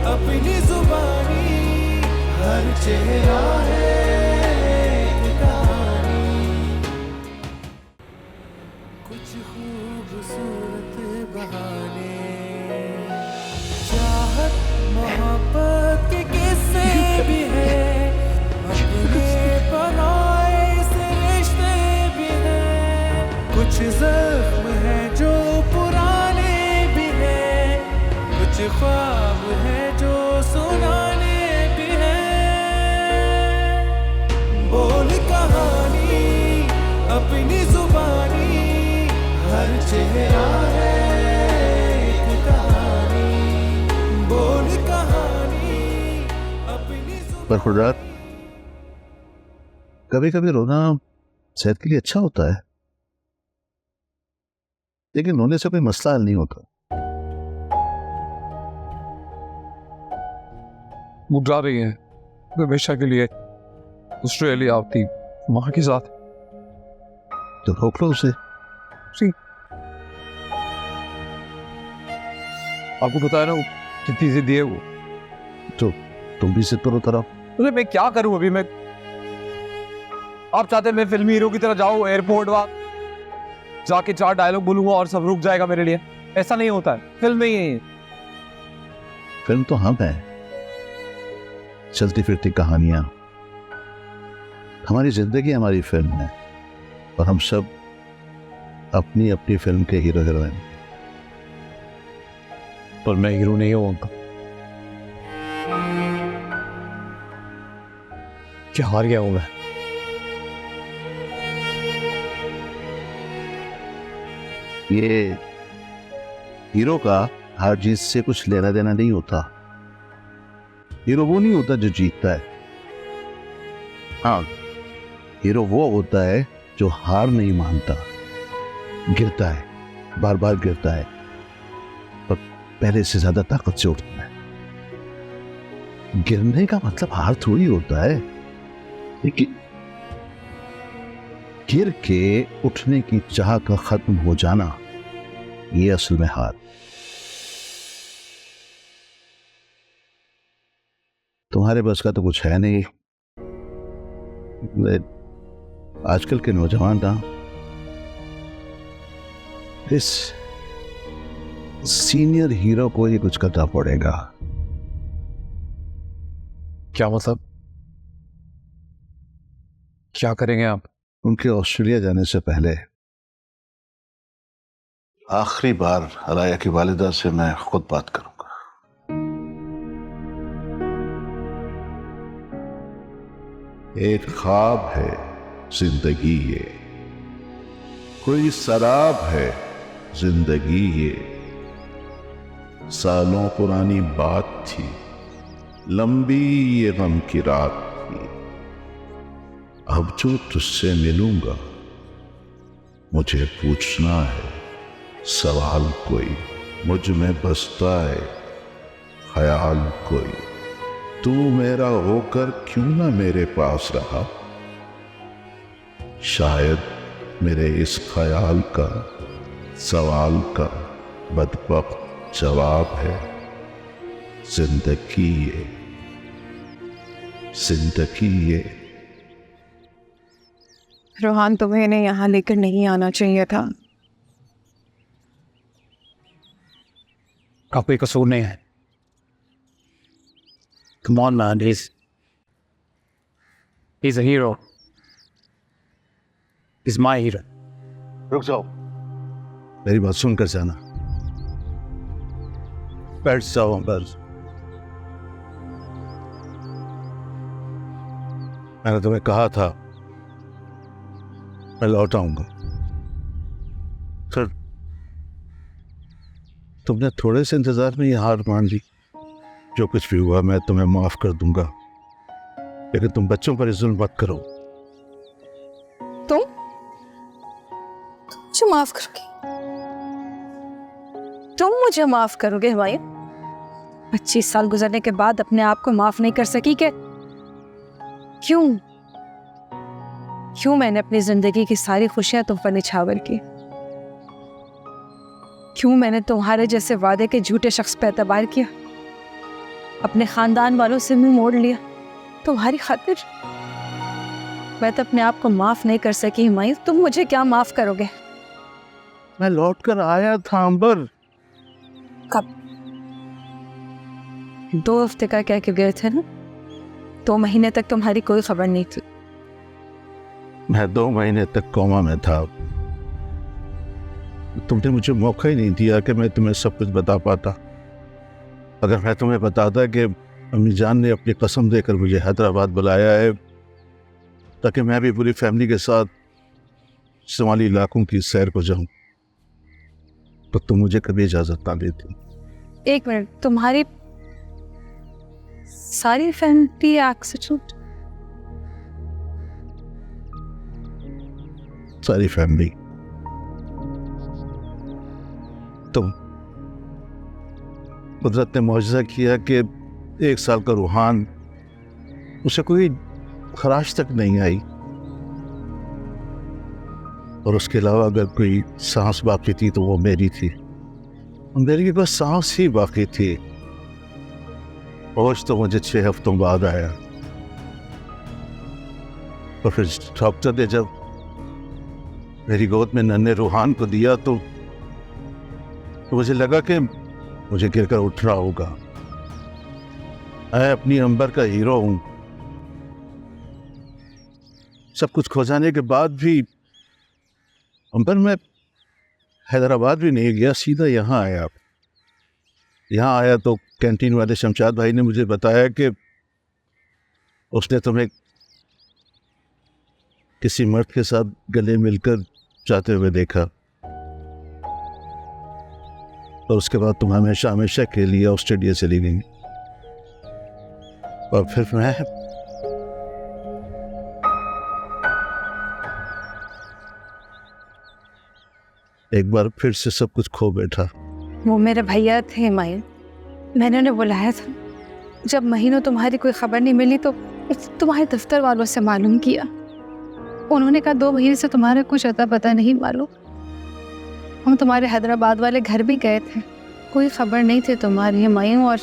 अपनी जुबानी, हर चेहरा है एक कहानी। कुछ खूबसूरत बहाने, चाहत मोहब्बत के किस्से भी है, अपने पराए से रिश्ते भी हैं। कुछ जख्म है जो पुराने भी हैं, कुछ ख्वाब है जो सुनाने भी हैं। बोल कहानी अपनी जुबानी, हर चेहरा है एक कहानी। बोल कहानी अपनी पर खुदा, कभी कभी रोना सेहत के लिए अच्छा होता है, लेकिन रोने से कोई मसला हल नहीं होता। वो जा रही है हमेशा के लिए ऑस्ट्रेलिया अपनी माँ के साथ। तो रोक लो उसे। सी आपको पता है ना वो कितनी जिद्दी है वो। तो तुम भी जिद पर उतर आओ। अरे मैं क्या करूं अभी। मैं आप चाहते हैं मैं फिल्मी हीरो की तरह जाऊं एयरपोर्ट वहां जाके 4 डायलॉग बोलूंगा और सब रुक जाएगा मेरे लिए? ऐसा नहीं होता है, फिल्म में ही है। फिल्म तो हम है, चलती फिरती कहानियां। हमारी जिंदगी हमारी फिल्म है और हम सब अपनी अपनी फिल्म के हीरो हीरोइन। पर मैं हीरो नहीं हूं उनका। क्या हार गया हूं मैं? ये हीरो का हार जीत से कुछ लेना देना नहीं होता। हीरो वो नहीं होता जो जीतता है। हाँ, हीरो वो होता है जो हार नहीं मानता, गिरता है, बार बार गिरता है, पर पहले से ज्यादा ताकत से उठता है। गिरने का मतलब हार थोड़ी होता है, लेकिन गिर के उठने की चाह का खत्म हो जाना, ये असल में हार। तुम्हारे बस का तो कुछ है नहीं। आजकल के नौजवान ना इस सीनियर हीरो को ही कुछ करना पड़ेगा। क्या मतलब? क्या करेंगे आप? उनके ऑस्ट्रेलिया जाने से पहले आखिरी बार अलाया की वालिदा से मैं खुद बात करूंगा। एक ख्वाब है जिंदगी ये, कोई शराब है जिंदगी ये। सालों पुरानी बात थी, लंबी ये गम की रात थी। अब जो तुझसे मिलूंगा मुझे पूछना है सवाल कोई, मुझ में बसता है ख्याल कोई। तू मेरा होकर क्यों ना मेरे पास रहा, शायद मेरे इस ख्याल का सवाल का बदबख्त जवाब है जिंदगी ये, जिंदगी ये। रोहान, तुम्हें इन्हें यहाँ लेकर नहीं आना चाहिए था। का कोई कसूर नहीं है। Come on man, he's a hero. He's my hero. रुक जाओ, मेरी बात सुनकर जाना। बैठ जाओ बस। मैंने तुम्हें कहा था मैं लौट आऊंगा, फिर तुमने थोड़े से इंतजार में ही हार मान ली। जो कुछ भी हुआ मैं तुम्हें माफ कर दूंगा, लेकिन तुम बच्चों पर जुल्म मत करो। तुम मुझे माफ करोगे? तुम मुझे माफ करोगे हुमायूं? 25 साल गुजरने के बाद अपने आप को माफ नहीं कर सकी क्या? क्यों मैंने अपनी जिंदगी की सारी खुशियां तुम पर निछावर की? क्यों मैंने तुम्हारे जैसे वादे के झूठे शख्स पर एतबार किया? अपने खानदान वालों से मुंह मोड़ लिया तुम्हारी खातिर। मैं तो अपने आप को माफ नहीं कर सकी हुमायूं, तुम मुझे क्या माफ करोगे? मैं लौट कर आया था अंबर। कब? 2 हफ्ते का कह के गए थे ना? 2 महीने तक तुम्हारी कोई खबर नहीं थी। मैं 2 महीने तक कोमा में था। तुमने मुझे मौका ही नहीं दिया कि मैं तुम्हें सब कुछ बता पाता। अगर मैं तुम्हें बताता कि अम्मी जान ने अपनी कसम देकर मुझे हैदराबाद बुलाया है ताकि मैं भी पूरी फैमिली के साथ शुमाली इलाकों की सैर को जाऊं, तो तुम मुझे कभी इजाजत ना देती। 1 मिनट, तुम्हारी सारी फैमिली एक्सीडेंट? सारी फैमिली। तुम कुदरत ने मौजज़ा किया कि 1 साल का रूहान, उसे कोई खराश तक नहीं आई, और उसके अलावा अगर कोई सांस बाकी थी तो वो मेरी थी। मेरी बस सांस ही बाकी थी। होश तो मुझे 6 हफ्तों बाद आया, और फिर डॉक्टर ने जब मेरी गोद में नन्हे रूहान को दिया तो मुझे लगा कि मुझे गिरकर उठना होगा। मैं अपनी अंबर का हीरो हूं। सब कुछ खो जाने के बाद भी अंबर मैं हैदराबाद भी नहीं गया, सीधा यहाँ आया। यहाँ आया तो कैंटीन वाले शमशाद भाई ने मुझे बताया कि उसने तुम्हें किसी मर्द के साथ गले मिलकर जाते हुए देखा, और उसके बाद तुम हमेशा हमेशा के लिए ऑस्ट्रेलिया चली गई। और फिर मैं एक बार फिर से सब कुछ खो बैठा। वो मेरे भैया थे हुमायूं, मैंने उन्हें बुलाया था। जब महीनों तुम्हारी कोई खबर नहीं मिली तो तुम्हारे दफ्तर वालों से मालूम किया। उन्होंने कहा 2 महीने से तुम्हारा कुछ अता पता नहीं मालूम। हम तुम्हारे हैदराबाद वाले घर भी गए थे, कोई खबर नहीं थी तुम्हारी हुमायूं, और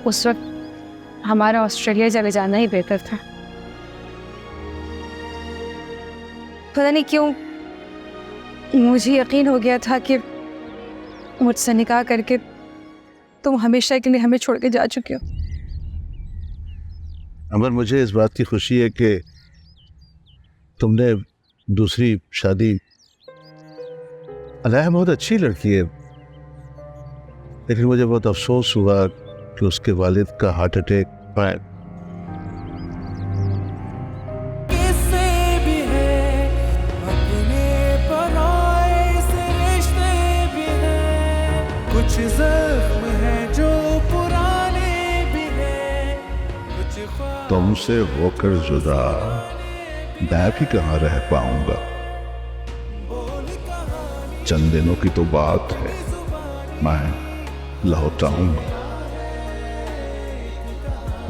उस वक्त हमारा ऑस्ट्रेलिया चले जाना ही बेहतर था। पता नहीं क्यों मुझे यकीन हो गया था कि मुझसे निकाह करके तुम हमेशा के लिए हमें छोड़ के जा चुके हो। अमर, मुझे इस बात की खुशी है कि तुमने दूसरी शादी, अलाया बहुत अच्छी लड़की है, लेकिन मुझे बहुत अफसोस हुआ कि उसके वालिद का हार्ट अटैक पाया। किस्से भी है अपने पराए से रिश्ते भी हैं, कुछ जख्म है जो पुराने भी हैं, कुछ ख्वाब तुमसे होकर जुदा मैं भी कहाँ रह पाऊंगा। चंद दिनों की तो बात है, मैं लौट आऊंगा।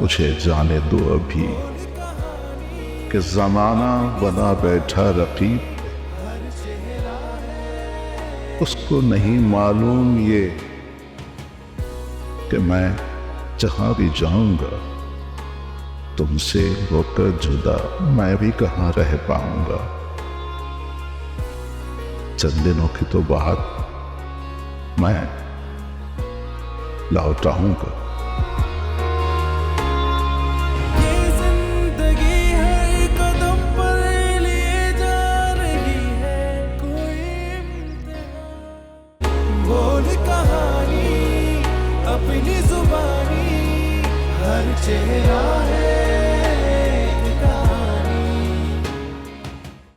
मुझे जाने दो अभी कि जमाना बना बैठा रकीब, उसको नहीं मालूम ये कि मैं जहां भी जाऊंगा तुमसे होकर जुदा मैं भी कहाँ रह पाऊंगा। चंद दिनों की तो बात, मैं लौट आऊंगा। ये जिंदगी हर कदम पर लिए जा रही है कोई इम्तिहान। बोल कहानी अपनी जुबानी, हर चेहरा है